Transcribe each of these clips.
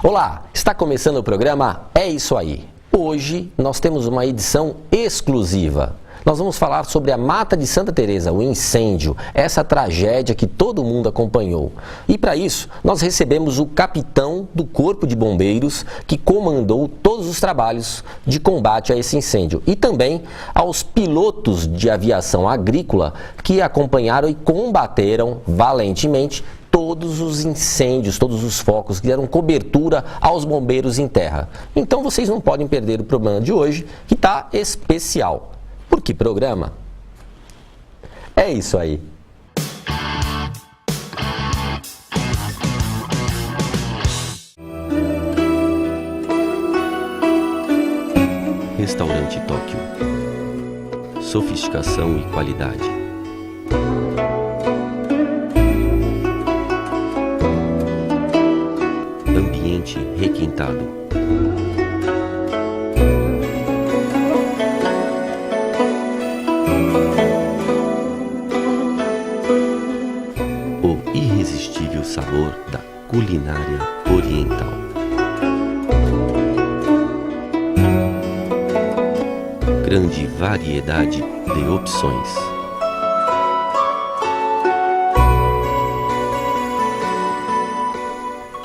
Olá, está começando o programa É Isso Aí. Hoje nós temos uma edição exclusiva. Nós vamos falar sobre a Mata de Santa Teresa, o incêndio, essa tragédia que todo mundo acompanhou. E para isso, nós recebemos o capitão do Corpo de Bombeiros, que comandou todos os trabalhos de combate a esse incêndio. E também aos pilotos de aviação agrícola que acompanharam e combateram valentemente todos os incêndios, todos os focos que deram cobertura aos bombeiros em terra. Então vocês não podem perder o programa de hoje, que está especial. Por que programa? É isso aí. Restaurante Tóquio. Sofisticação e qualidade. Ambiente requintado. O irresistível sabor da culinária oriental. Grande variedade de opções.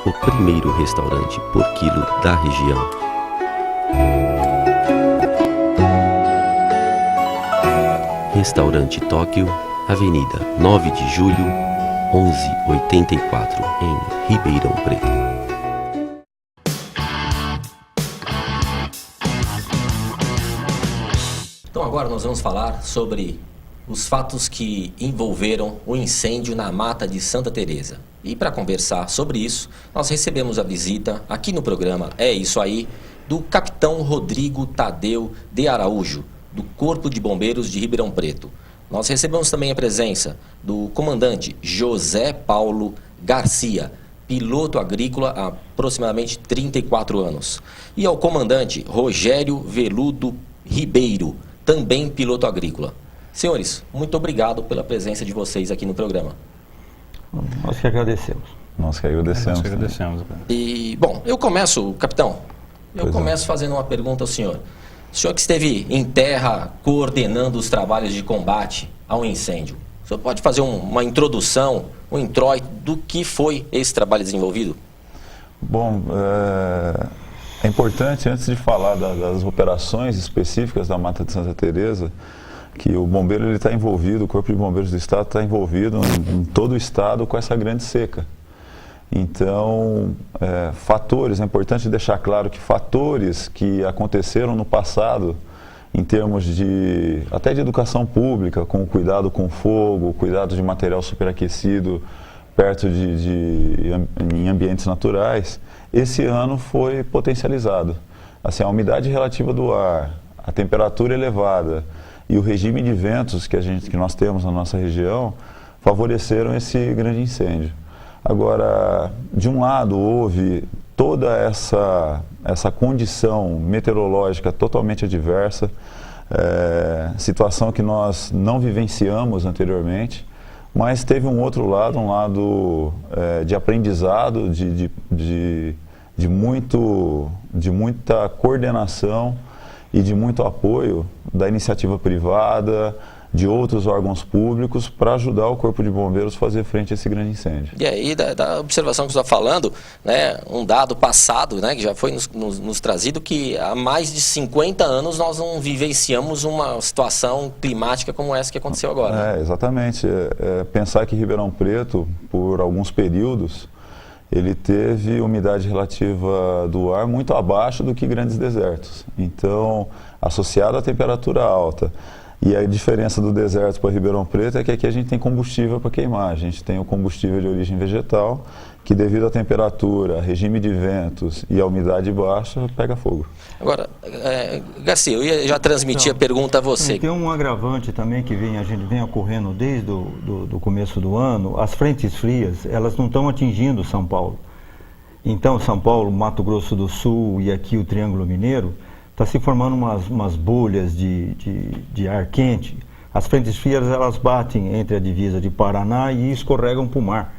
O primeiro restaurante por quilo da região. Restaurante Tóquio, Avenida 9 de Julho, 1184, em Ribeirão Preto. Então agora nós vamos falar sobre os fatos que envolveram o incêndio na Mata de Santa Teresa. E para conversar sobre isso, nós recebemos a visita aqui no programa É Isso Aí, do capitão Rodrigo Tadeu de Araújo, do Corpo de Bombeiros de Ribeirão Preto. Nós recebemos também a presença do comandante José Paulo Garcia, piloto agrícola há aproximadamente 34 anos. E ao comandante Rogério Veludo Ribeiro, também piloto agrícola. Senhores, muito obrigado pela presença de vocês aqui no programa. Nós que agradecemos. Nós que agradecemos. Nós que agradecemos. E, bom, eu começo, capitão, fazendo uma pergunta ao senhor. O senhor que esteve em terra coordenando os trabalhos de combate ao incêndio, o senhor pode fazer uma introdução, um introito do que foi esse trabalho desenvolvido? Bom, é importante, antes de falar das operações específicas da Mata de Santa Teresa, que o bombeiro está envolvido, o Corpo de Bombeiros do Estado está envolvido em todo o Estado com essa grande seca. Então, é importante deixar claro que fatores que aconteceram no passado, em termos até de educação pública, com cuidado com fogo, cuidado de material superaquecido perto em ambientes naturais, esse ano foi potencializado. Assim, a umidade relativa do ar, a temperatura elevada e o regime de ventos que nós temos na nossa região favoreceram esse grande incêndio. Agora, de um lado, houve toda essa condição meteorológica totalmente adversa, situação que nós não vivenciamos anteriormente, mas teve um outro lado, de aprendizado, de muita coordenação e de muito apoio da iniciativa privada, de outros órgãos públicos, para ajudar o Corpo de Bombeiros a fazer frente a esse grande incêndio. E aí, da observação que você está falando, né, um dado passado, né, que já foi nos trazido, que há mais de 50 anos nós não vivenciamos uma situação climática como essa que aconteceu agora. Exatamente. Pensar que Ribeirão Preto, por alguns períodos, ele teve umidade relativa do ar muito abaixo do que grandes desertos. Então, associado à temperatura alta, e a diferença do deserto para Ribeirão Preto é que aqui a gente tem combustível para queimar. A gente tem o combustível de origem vegetal, que devido à temperatura, regime de ventos e à umidade baixa, pega fogo. Agora, Garcia, eu ia já transmitir a pergunta a você. Tem um agravante também que a gente vem ocorrendo desde o começo do ano. As frentes frias, elas não estão atingindo São Paulo. Então, São Paulo, Mato Grosso do Sul e aqui o Triângulo Mineiro, está se formando umas bolhas de ar quente. As frentes frias, elas batem entre a divisa de Paraná e escorregam para o mar.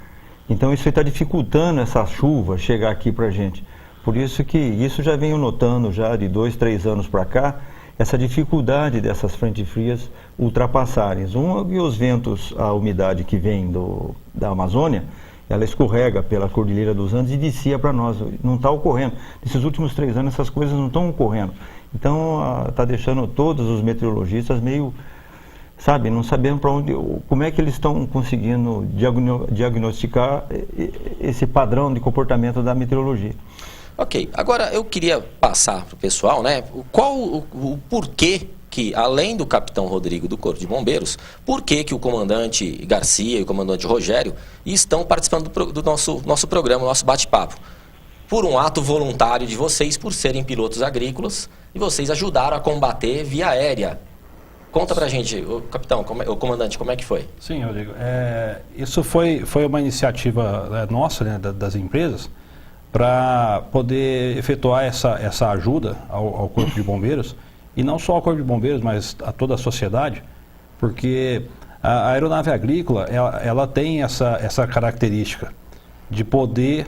Então isso está dificultando essa chuva chegar aqui para a gente. Por isso que isso já venho notando já de 2, 3 anos para cá, essa dificuldade dessas frentes frias ultrapassarem. Uma, e os ventos, a umidade que vem da Amazônia, ela escorrega pela Cordilheira dos Andes e descia para nós. Não está ocorrendo. Nesses últimos 3 anos essas coisas não estão ocorrendo. Então está deixando todos os meteorologistas meio, sabe, não sabendo para onde, como é que eles estão conseguindo diagnosticar esse padrão de comportamento da meteorologia. Ok, agora eu queria passar para o pessoal, né, qual o porquê que, além do capitão Rodrigo do Corpo de Bombeiros, por que o comandante Garcia e o comandante Rogério estão participando do nosso programa, nosso bate-papo? Por um ato voluntário de vocês, por serem pilotos agrícolas, e vocês ajudaram a combater via aérea. Conta pra gente, o capitão, o comandante, como é que foi? Sim, Rodrigo. Isso foi uma iniciativa nossa, né, das empresas, para poder efetuar essa ajuda ao Corpo de Bombeiros, e não só ao Corpo de Bombeiros, mas a toda a sociedade, porque a aeronave agrícola, ela tem essa característica de poder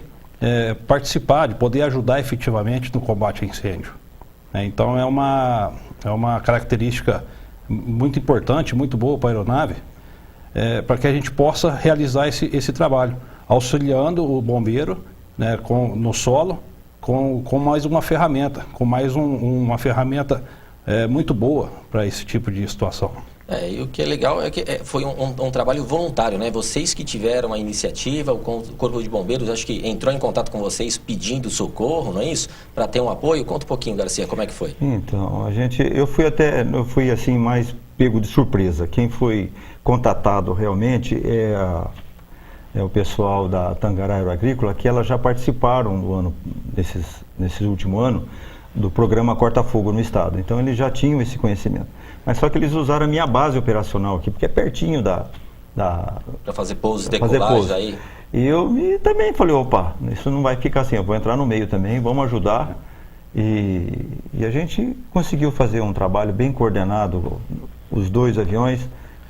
participar, de poder ajudar efetivamente no combate a incêndio. Então é uma característica muito importante, muito boa para a aeronave, para que a gente possa realizar esse trabalho, auxiliando o bombeiro, né, no solo, com mais uma ferramenta, uma ferramenta muito boa para esse tipo de situação. E o que é legal é que foi um trabalho voluntário, né? Vocês que tiveram a iniciativa, o Corpo de Bombeiros, acho que entrou em contato com vocês pedindo socorro, não é isso? Para ter um apoio. Conta um pouquinho, Garcia, como é que foi? Então, eu fui assim mais pego de surpresa. Quem foi contatado realmente é o pessoal da Tangará Aeroagrícola, que elas já participaram do ano, nesse último ano, do programa Corta Fogo no estado. Então eles já tinham esse conhecimento. Mas só que eles usaram a minha base operacional aqui, porque é pertinho para fazer pousos e decolagens aí. E eu também falei, opa, isso não vai ficar assim, eu vou entrar no meio também, vamos ajudar. E a gente conseguiu fazer um trabalho bem coordenado, os 2 aviões,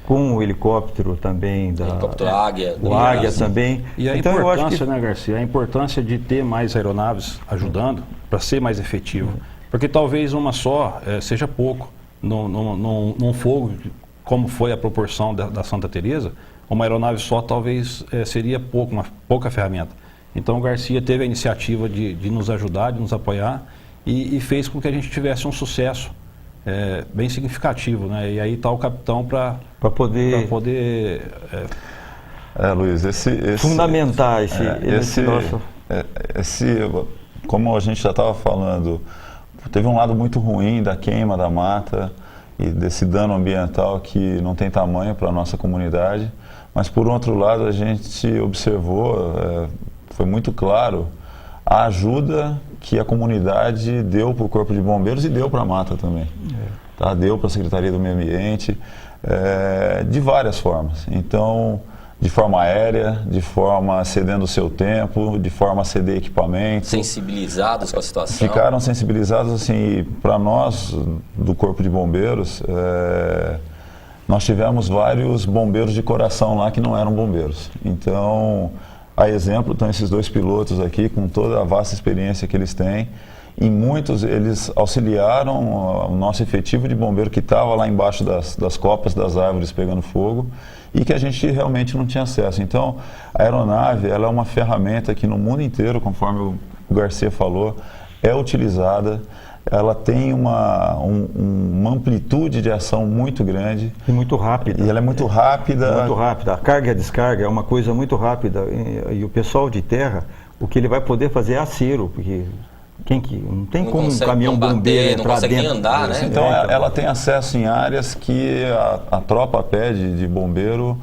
com o helicóptero também, helicóptero Águia. O Águia também. E a então, importância, eu acho que... né, Garcia, a importância de ter mais aeronaves ajudando para ser mais efetivo. Porque talvez uma só seja pouco. Num fogo, como foi a proporção da Santa Teresa, uma aeronave só talvez seria pouca ferramenta. Então o Garcia teve a iniciativa de nos ajudar, de nos apoiar, e fez com que a gente tivesse um sucesso bem significativo, né? E aí está o capitão para poder Luiz, fundamentar como a gente já estava falando, teve um lado muito ruim da queima da mata e desse dano ambiental que não tem tamanho para a nossa comunidade, mas por outro lado a gente observou, foi muito claro, a ajuda que a comunidade deu para o Corpo de Bombeiros e deu para a mata também. Tá? Deu para a Secretaria do Meio Ambiente, de várias formas. Então, de forma aérea, de forma cedendo o seu tempo, de forma a ceder equipamento. Sensibilizados com a situação. Ficaram sensibilizados, assim, para nós, do Corpo de Bombeiros, nós tivemos vários bombeiros de coração lá que não eram bombeiros. Então, a exemplo, estão esses 2 pilotos aqui, com toda a vasta experiência que eles têm. E muitos, eles auxiliaram o nosso efetivo de bombeiro que estava lá embaixo das copas das árvores pegando fogo e que a gente realmente não tinha acesso. Então, a aeronave, ela é uma ferramenta que no mundo inteiro, conforme o Garcia falou, é utilizada. Ela tem uma amplitude de ação muito grande. E muito rápida. E ela é muito rápida. Muito rápida. A carga e a descarga é uma coisa muito rápida. E o pessoal de terra, o que ele vai poder fazer é acero, porque... não tem como um caminhão bombeiro entrar dentro. Nem andar, né? Então ela tem acesso em áreas que a tropa a pé de bombeiro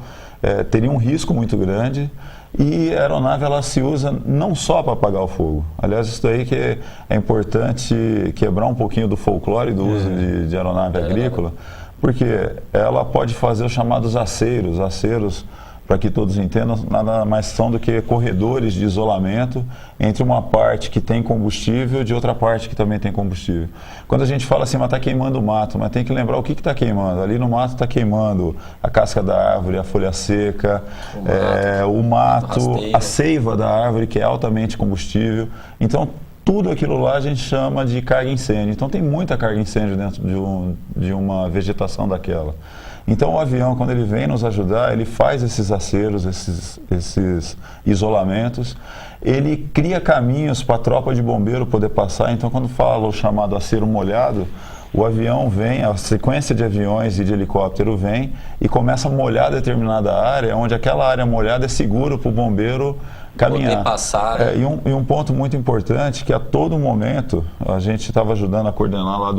teria um risco muito grande, e a aeronave ela se usa não só para apagar o fogo. Aliás, isso daí que é importante quebrar um pouquinho do folclore do uso de aeronave agrícola, porque ela pode fazer os chamados aceiros. Aceiros, para que todos entendam, nada mais são do que corredores de isolamento entre uma parte que tem combustível e de outra parte que também tem combustível. Quando a gente fala assim, mas está queimando o mato, mas tem que lembrar o que está queimando. Ali no mato está queimando a casca da árvore, a folha seca, o mato, a seiva da árvore, que é altamente combustível. Então, tudo aquilo lá a gente chama de carga incêndio. Então tem muita carga incêndio dentro de uma vegetação daquela. Então o avião, quando ele vem nos ajudar, ele faz esses aceros, esses isolamentos, ele cria caminhos para a tropa de bombeiro poder passar. Então quando fala o chamado acero molhado, o avião vem, a sequência de aviões e de helicóptero vem e começa a molhar determinada área, onde aquela área molhada é seguro para o bombeiro caminhar. Poder passar. E um ponto muito importante, que a todo momento, a gente estava ajudando a coordenar lá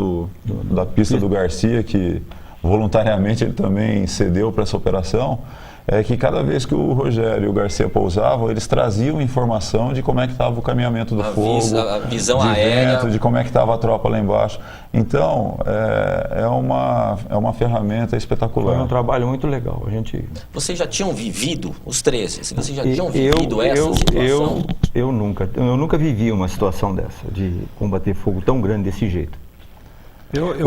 da pista do Garcia, que voluntariamente ele também cedeu para essa operação, é que cada vez que o Rogério e o Garcia pousavam, eles traziam informação de como é que estava o caminhamento do fogo, a visão de aérea, vento, de como é que estava a tropa lá embaixo. Então, é uma ferramenta espetacular. Foi um trabalho muito legal. Vocês já tinham vivido, os três, vocês já tinham vivido essa situação? Eu nunca vivi uma situação dessa, de combater fogo tão grande desse jeito.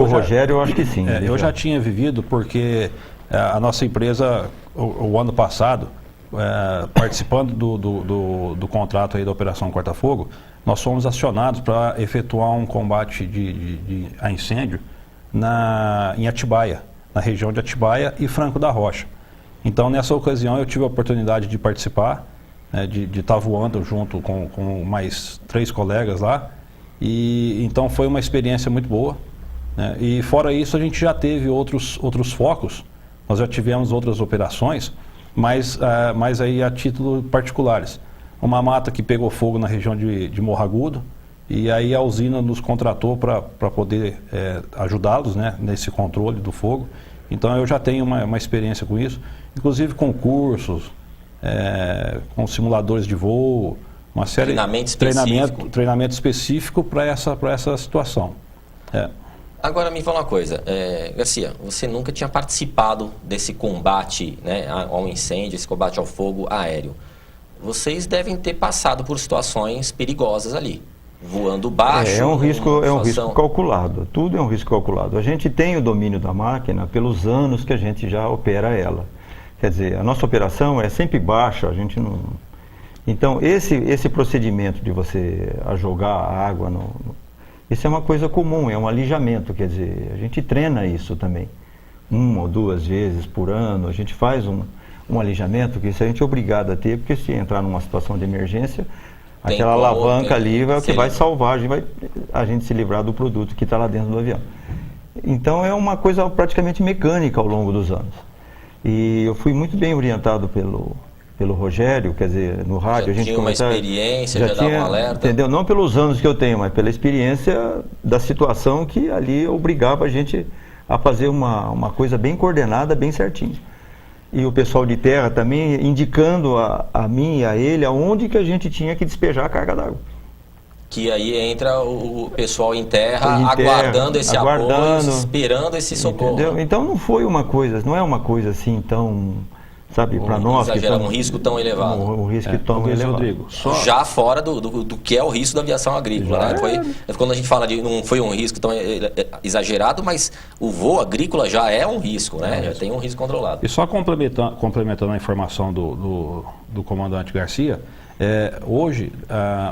Rogério, eu acho que sim. Eu já tinha vivido porque a nossa empresa, o ano passado, participando do contrato aí da Operação Corta-Fogo, nós fomos acionados para efetuar um combate a incêndio em Atibaia, na região de Atibaia e Franco da Rocha. Então, nessa ocasião, eu tive a oportunidade de participar, de estar voando junto com mais 3 colegas lá, e então foi uma experiência muito boa. E fora isso, a gente já teve outros focos, nós já tivemos outras operações, mas aí a título particulares. Uma mata que pegou fogo na região de Morro Agudo, e aí a usina nos contratou para poder ajudá-los, né, nesse controle do fogo. Então eu já tenho uma experiência com isso, inclusive com cursos, com simuladores de voo, uma série de treinamento específico para essa situação. Agora me fala uma coisa, Garcia, você nunca tinha participado desse combate, né, ao incêndio, esse combate ao fogo aéreo. Vocês devem ter passado por situações perigosas ali, voando baixo. É um risco calculado, tudo é um risco calculado. A gente tem o domínio da máquina pelos anos que a gente já opera ela. Quer dizer, a nossa operação é sempre baixa, a gente não... Então, esse procedimento de você jogar a água isso é uma coisa comum, é um alijamento, quer dizer, a gente treina isso também. 1 ou 2 vezes por ano, a gente faz um alijamento, que isso a gente é obrigado a ter, porque se entrar numa situação de emergência, aquela alavanca ali é o que vai salvar, a gente se livrar do produto que está lá dentro do avião. Então é uma coisa praticamente mecânica ao longo dos anos. E eu fui muito bem orientado pelo Rogério, quer dizer, no rádio, a gente tinha uma experiência, já dava um alerta. Entendeu? Não pelos anos que eu tenho, mas pela experiência da situação que ali obrigava a gente a fazer uma coisa bem coordenada, bem certinho. E o pessoal de terra também indicando a mim e a ele aonde que a gente tinha que despejar a carga d'água. Que aí entra o pessoal em terra, aguardando esse apoio, esperando esse socorro. Entendeu? Então não é uma coisa assim tão... Sabe, para nós que um risco tão elevado. Um risco tão elevado. Rodrigo, já fora do que é o risco da aviação agrícola, né? Quando a gente fala não foi um risco tão exagerado, mas o voo agrícola já é um risco, né? Já tem um risco controlado. E só complementando a informação do comandante Garcia, hoje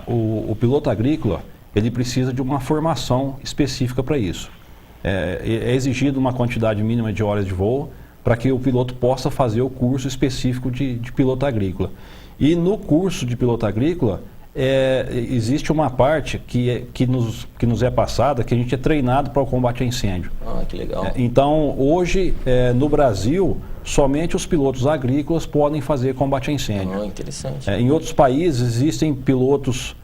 o piloto agrícola ele precisa de uma formação específica para isso. É exigido uma quantidade mínima de horas de voo para que o piloto possa fazer o curso específico de piloto agrícola. E no curso de piloto agrícola, existe uma parte que nos é passada, que a gente é treinado para o combate a incêndio. Que legal. Então, hoje, no Brasil, somente os pilotos agrícolas podem fazer combate a incêndio. Interessante. Em outros países, existem pilotos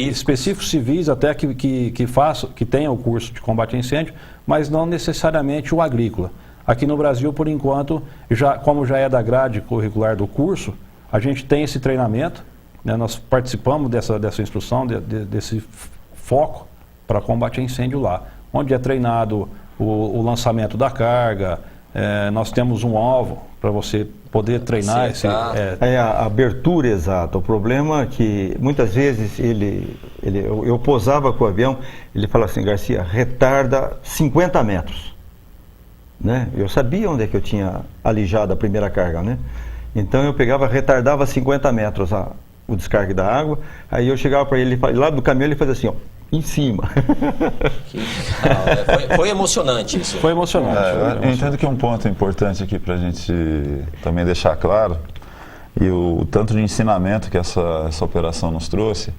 específicos civis, até que tenham o curso de combate a incêndio, mas não necessariamente o agrícola. Aqui no Brasil, por enquanto, como já é da grade curricular do curso, a gente tem esse treinamento, né, nós participamos dessa instrução, desse foco para combate a incêndio lá, onde é treinado o lançamento da carga, nós temos um alvo para você poder treinar a abertura exata. O problema é que muitas vezes eu posava com o avião, ele fala assim: Garcia, retarda 50 metros. Né? Eu sabia onde é que eu tinha alijado a primeira carga, né? Então eu retardava 50 metros o descargue da água. Aí eu chegava para ele, lá do caminhão ele fazia assim, ó, em cima. Que legal. Foi emocionante isso. Foi emocionante. Eu entendo que um ponto importante aqui para a gente também deixar claro, e o tanto de ensinamento que essa operação nos trouxe,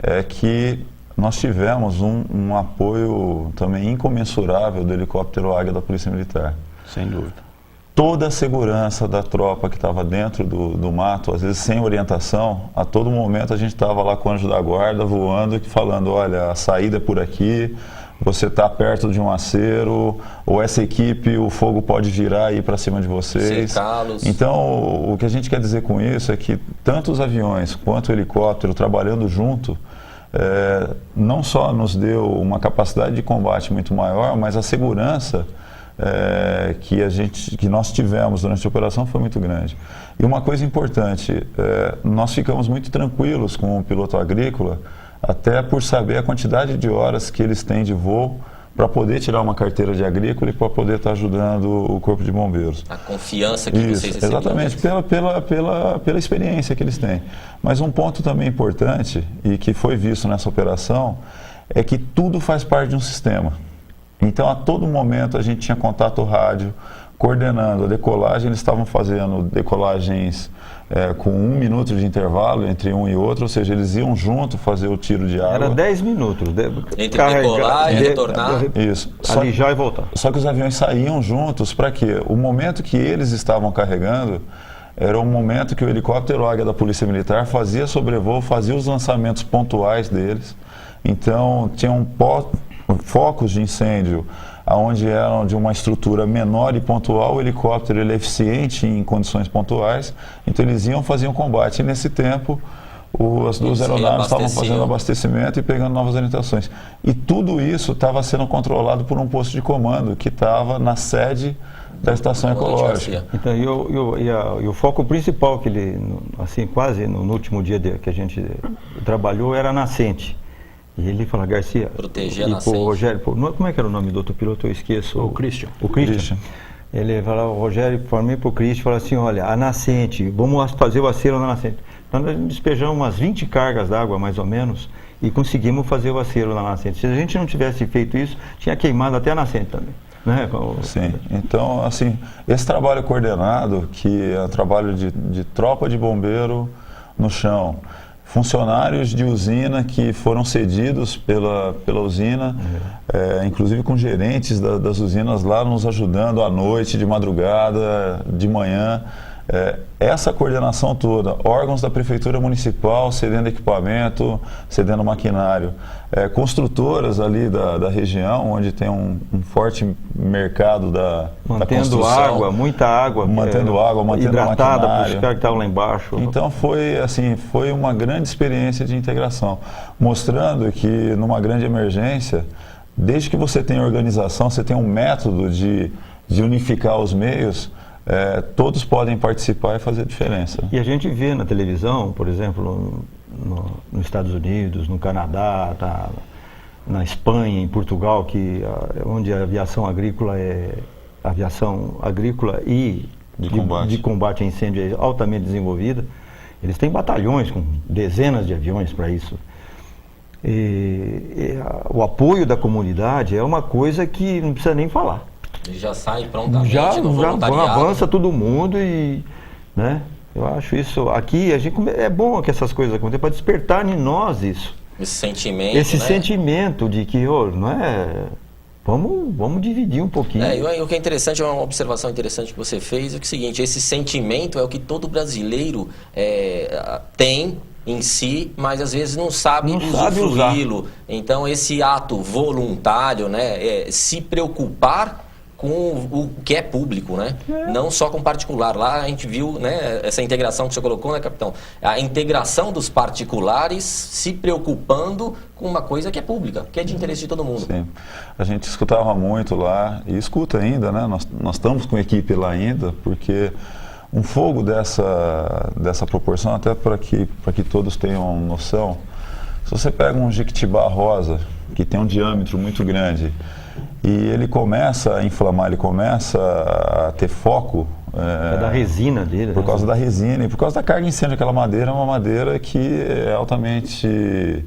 é que nós tivemos um apoio também incomensurável do helicóptero Águia da Polícia Militar. Sem dúvida. Toda a segurança da tropa que estava dentro do mato, às vezes sem orientação, a todo momento a gente estava lá com o anjo da guarda voando e falando, olha, a saída é por aqui, você está perto de um acero, ou essa equipe, o fogo pode virar e ir para cima de vocês. Cercá-los. Então, o que a gente quer dizer com isso é que tanto os aviões quanto o helicóptero trabalhando junto, não só nos deu uma capacidade de combate muito maior, mas a segurança que nós tivemos durante a operação foi muito grande. E uma coisa importante, nós ficamos muito tranquilos com o piloto agrícola, até por saber a quantidade de horas que eles têm de voo para poder tirar uma carteira de agrícola e para poder estar ajudando o Corpo de Bombeiros. A confiança que vocês receberam. Exatamente, pela experiência que eles têm. Mas um ponto também importante, e que foi visto nessa operação, é que tudo faz parte de um sistema. Então, a todo momento, a gente tinha contato rádio, coordenando a decolagem. Eles estavam fazendo decolagens com 1 minuto de intervalo entre um e outro, ou seja, eles iam junto fazer o tiro de água. Era 10 minutos. Entre decolar e retornar. Isso. Alijar e voltar. Só que os aviões saíam juntos para quê? O momento que eles estavam carregando era o momento que o helicóptero Águia da Polícia Militar fazia sobrevoo, fazia os lançamentos pontuais deles. Então, tinham focos de incêndio onde eram de uma estrutura menor e pontual. O helicóptero ele é eficiente em condições pontuais, então eles iam fazer um combate. E nesse tempo, as duas aeronaves estavam fazendo abastecimento e pegando novas orientações. E tudo isso estava sendo controlado por um posto de comando que estava na sede da estação ecológica. Então, e o foco principal que ele, assim, quase no último dia que a gente trabalhou era a nascente. E ele fala, Garcia, proteger a e nascente. Rogério, como é que era o nome do outro piloto? Eu esqueço. O Christian. O Christian. Ele fala, o Rogério, formei para o Christian, fala assim, olha, a nascente, vamos fazer o acero na nascente. Então, nós despejamos umas 20 cargas d'água, mais ou menos, e conseguimos fazer o acero na nascente. Se a gente não tivesse feito isso, tinha queimado até a nascente também. Né? Sim, então, assim, esse trabalho coordenado, que é um trabalho de tropa de bombeiro no chão, funcionários de usina que foram cedidos pela usina, inclusive com gerentes das usinas lá nos ajudando à noite, de madrugada, de manhã. Essa coordenação toda, órgãos da Prefeitura Municipal cedendo equipamento, cedendo maquinário, construtoras ali da região, onde tem um forte mercado da construção. Muita água. Mantendo água, mantendo hidratada para os maquinário. caras que estavam lá embaixo. Então foi uma grande experiência de integração, mostrando que numa grande emergência, desde que você tem organização, você tem um método de unificar os meios, todos podem participar e fazer diferença. E a gente vê na televisão, por exemplo, nos Estados Unidos, no Canadá, na Espanha, em Portugal, onde a aviação agrícola e de combate a incêndio é altamente desenvolvida. Eles têm batalhões com dezenas de aviões para isso. O apoio da comunidade é uma coisa que não precisa nem falar. Ele já sai prontamente no Já voluntariado. avança todo mundo e, né? Eu acho isso aqui, é bom que essas coisas aconteçam para despertar em nós isso. Esse sentimento, Esse sentimento de que, não é... Vamos dividir um pouquinho. E o que é interessante, uma observação interessante que você fez, é que é o seguinte, esse sentimento é o que todo brasileiro tem em si, mas às vezes não sabe usufruí-lo. Então esse ato voluntário, né, se preocupar com o que é público, né? Não só com particular. Lá a gente viu, né, essa integração que você colocou, né, capitão? A integração dos particulares se preocupando com uma coisa que é pública, que é de interesse de todo mundo. Sim. A gente escutava muito lá, e escuta ainda, né? Nós estamos com equipe lá ainda, porque um fogo dessa proporção, até para que todos tenham noção, se você pega um jequitibá rosa, que tem um diâmetro muito grande, e ele começa a inflamar, ele começa a ter foco, É da resina dele. Por causa da resina e por causa da carga de incêndio. Aquela madeira é uma madeira que é altamente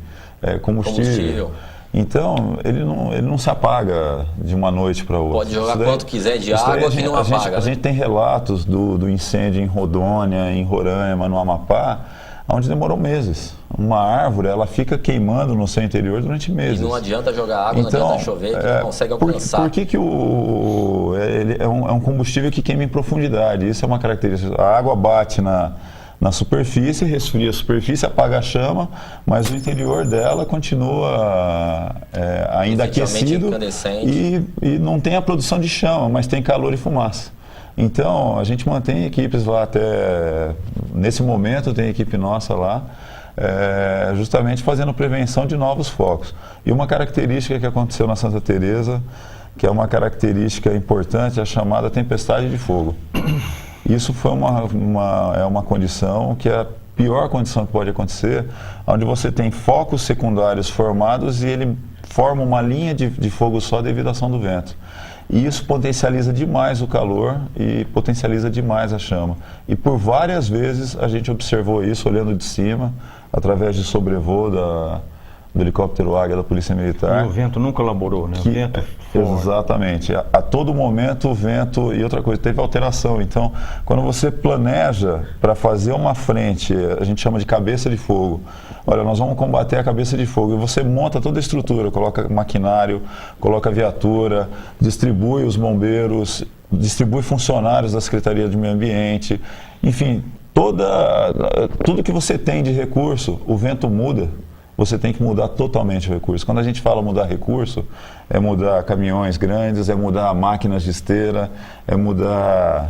combustível. Então, ele não se apaga de uma noite para outra. Pode jogar quanto quiser de água que não apaga. A gente tem relatos do incêndio em Rondônia, em Roraima, no Amapá, onde demorou meses. Uma árvore, ela fica queimando no seu interior durante meses. E não adianta jogar água, então, não adianta chover, que não consegue alcançar. Por que ele é um combustível que queima em profundidade? Isso é uma característica. A água bate na superfície, resfria a superfície, apaga a chama, mas o interior dela continua ainda aquecido e não tem a produção de chama, mas tem calor e fumaça. Então, a gente mantém equipes lá até, nesse momento tem equipe nossa lá, justamente fazendo prevenção de novos focos. E uma característica que aconteceu na Santa Teresa, que é uma característica importante, é a chamada tempestade de fogo. Isso foi uma condição que é a pior condição que pode acontecer, onde você tem focos secundários formados e ele forma uma linha de fogo só devido à ação do vento. E isso potencializa demais o calor e potencializa demais a chama. E por várias vezes a gente observou isso olhando de cima, através de sobrevoo do helicóptero Águia da Polícia Militar. E o vento não colaborou, né? O vento exatamente. A todo momento o vento, e outra coisa, teve alteração. Então, quando você planeja para fazer uma frente, a gente chama de cabeça de fogo. Olha, nós vamos combater a cabeça de fogo. E você monta toda a estrutura, coloca maquinário, coloca viatura, distribui os bombeiros, distribui funcionários da Secretaria de Meio Ambiente. Enfim, tudo que você tem de recurso, o vento muda. Você tem que mudar totalmente o recurso. Quando a gente fala mudar recurso, é mudar caminhões grandes, é mudar máquinas de esteira, é mudar...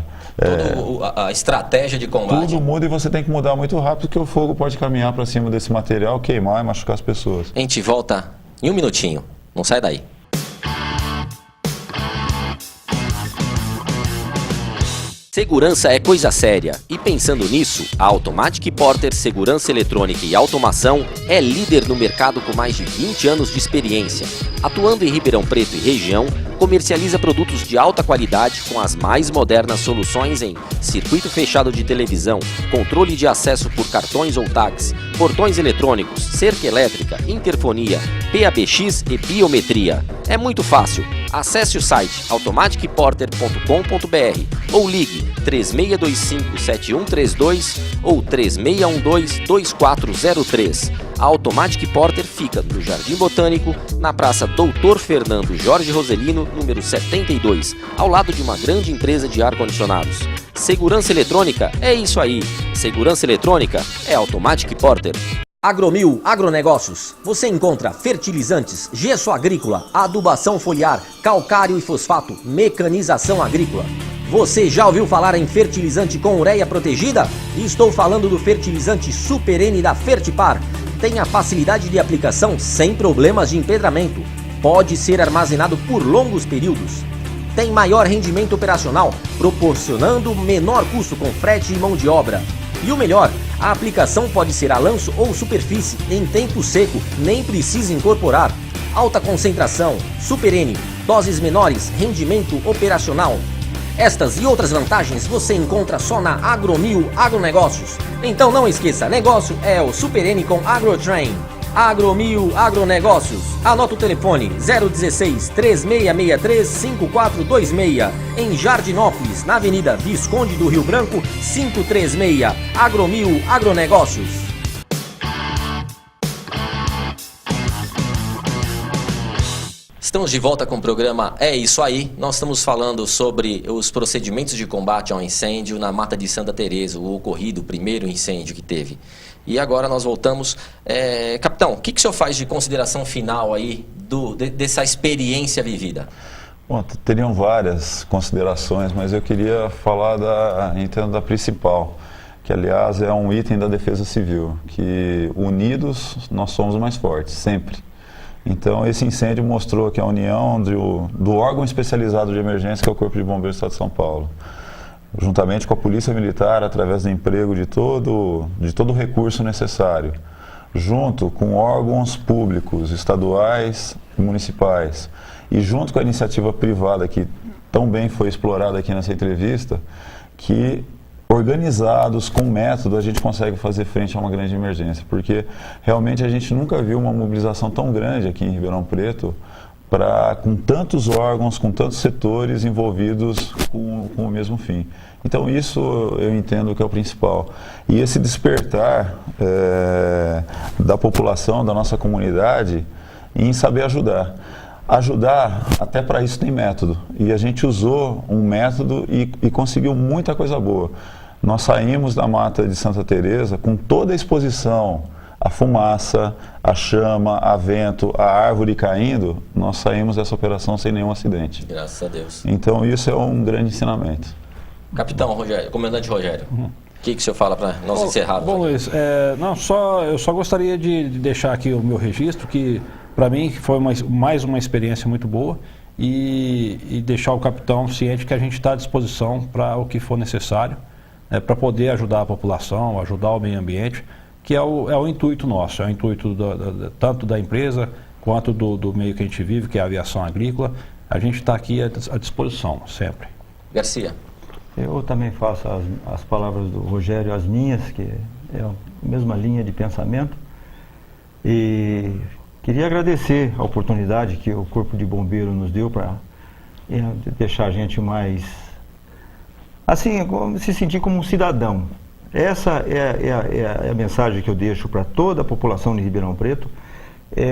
a estratégia de combate. Tudo muda e você tem que mudar muito rápido, porque o fogo pode caminhar para cima desse material, queimar e machucar as pessoas. A gente volta em um minutinho. Não sai daí. Segurança é coisa séria e pensando nisso, a Automatic Porter Segurança Eletrônica e Automação é líder no mercado com mais de 20 anos de experiência. Atuando em Ribeirão Preto e região, comercializa produtos de alta qualidade com as mais modernas soluções em circuito fechado de televisão, controle de acesso por cartões ou tags, portões eletrônicos, cerca elétrica, interfonia, PABX e biometria. É muito fácil. Acesse o site automaticporter.com.br ou ligue 3625-7132 ou 3612-2403. A Automatic Porter fica no Jardim Botânico, na Praça Doutor Fernando Jorge Roselino, número 72, ao lado de uma grande empresa de ar-condicionados. Segurança eletrônica é isso aí. Segurança eletrônica é Automatic Porter. Agromil Agronegócios. Você encontra fertilizantes, gesso agrícola, adubação foliar, calcário e fosfato, mecanização agrícola. Você já ouviu falar em fertilizante com ureia protegida? Estou falando do fertilizante Super N da Fertipar. Tem a facilidade de aplicação sem problemas de empedramento. Pode ser armazenado por longos períodos. Tem maior rendimento operacional, proporcionando menor custo com frete e mão de obra. E o melhor, a aplicação pode ser a lanço ou superfície, em tempo seco, nem precisa incorporar. Alta concentração, Super N, doses menores, rendimento operacional. Estas e outras vantagens você encontra só na Agromil Agronegócios. Então não esqueça, negócio é o Super N com AgroTrain. Agromil Agronegócios. Anota o telefone 016 3663 5426 em Jardinópolis, na Avenida Visconde do Rio Branco 536. Agromil Agronegócios. Estamos de volta com o programa É Isso Aí. Nós estamos falando sobre os procedimentos de combate ao incêndio na Mata de Santa Teresa, o ocorrido, o primeiro incêndio que teve. E agora nós voltamos. Capitão, o que o senhor faz de consideração final aí dessa experiência vivida? Bom, teriam várias considerações, mas eu queria falar da principal, que aliás é um item da Defesa Civil, que unidos nós somos mais fortes, sempre. Então esse incêndio mostrou que a união do órgão especializado de emergência, que é o Corpo de Bombeiros do Estado de São Paulo, juntamente com a Polícia Militar, através do emprego de todo o recurso necessário, junto com órgãos públicos, estaduais e municipais, e junto com a iniciativa privada, que tão bem foi explorada aqui nessa entrevista, que organizados, com método, a gente consegue fazer frente a uma grande emergência, porque realmente a gente nunca viu uma mobilização tão grande aqui em Ribeirão Preto, com tantos órgãos, com tantos setores envolvidos com o mesmo fim. Então isso eu entendo que é o principal. E esse despertar da população, da nossa comunidade, em saber ajudar. Ajudar, até para isso tem método. E a gente usou um método e conseguiu muita coisa boa. Nós saímos da Mata de Santa Teresa com toda a exposição, a fumaça, a chama, a vento, a árvore caindo, nós saímos dessa operação sem nenhum acidente. Graças a Deus. Então isso é um grande ensinamento. Capitão Rogério, comandante Rogério, o que o senhor fala para nós encerrarmos? Bom, Luiz, eu só gostaria de deixar aqui o meu registro, que para mim foi mais uma experiência muito boa, e deixar o capitão ciente que a gente está à disposição para o que for necessário, para poder ajudar a população, ajudar o meio ambiente, que é o intuito nosso, é o intuito tanto da empresa quanto do meio que a gente vive, que é a aviação agrícola. A gente está aqui à disposição, sempre. Garcia. Eu também faço as palavras do Rogério, as minhas, que é a mesma linha de pensamento. E queria agradecer a oportunidade que o Corpo de Bombeiros nos deu para deixar a gente mais, assim, se sentir como um cidadão. Essa é a mensagem que eu deixo para toda a população de Ribeirão Preto,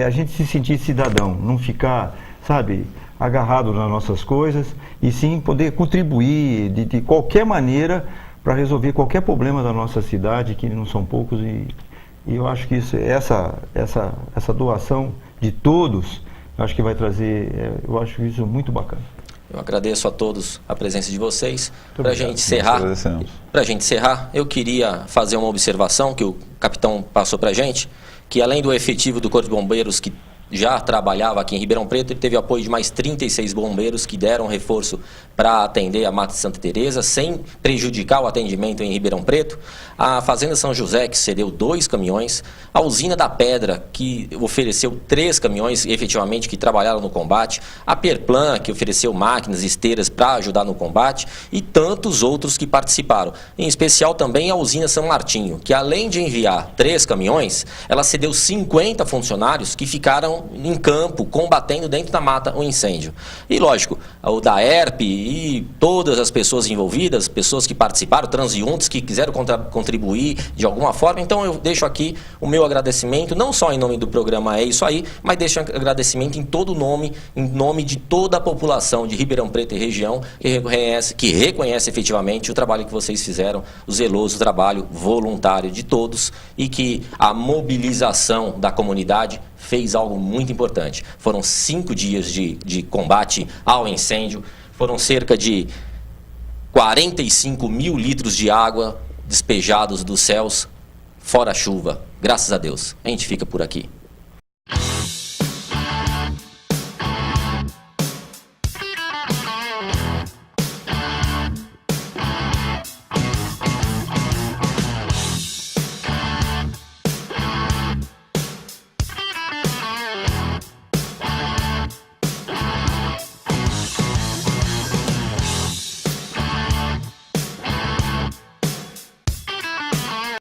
a gente se sentir cidadão, não ficar, sabe, agarrado nas nossas coisas, e sim poder contribuir de qualquer maneira para resolver qualquer problema da nossa cidade, que não são poucos, e eu acho que essa doação de todos, eu acho que vai trazer, eu acho isso muito bacana. Eu agradeço a todos a presença de vocês. Para a gente encerrar, eu queria fazer uma observação que o capitão passou para a gente, que além do efetivo do Corpo de Bombeiros que já trabalhava aqui em Ribeirão Preto, ele teve apoio de mais 36 bombeiros que deram reforço para atender a Mata de Santa Teresa, sem prejudicar o atendimento em Ribeirão Preto. A Fazenda São José, que cedeu 2 caminhões. A Usina da Pedra, que ofereceu 3 caminhões, efetivamente, que trabalharam no combate. A Perplan, que ofereceu máquinas e esteiras para ajudar no combate. E tantos outros que participaram. Em especial também a Usina São Martinho, que além de enviar 3 caminhões, ela cedeu 50 funcionários que ficaram em campo, combatendo dentro da mata o incêndio. E lógico, o da ERP e todas as pessoas envolvidas, pessoas que participaram, transeuntes que quiseram contribuir de alguma forma. Então eu deixo aqui o meu agradecimento, não só em nome do programa É Isso Aí, mas deixo um agradecimento em nome de toda a população de Ribeirão Preto e região, que reconhece efetivamente o trabalho que vocês fizeram, o zeloso trabalho voluntário de todos, e que a mobilização da comunidade fez algo muito importante. Foram 5 dias de combate ao incêndio, foram cerca de 45 mil litros de água despejados dos céus, fora a chuva. Graças a Deus. A gente fica por aqui.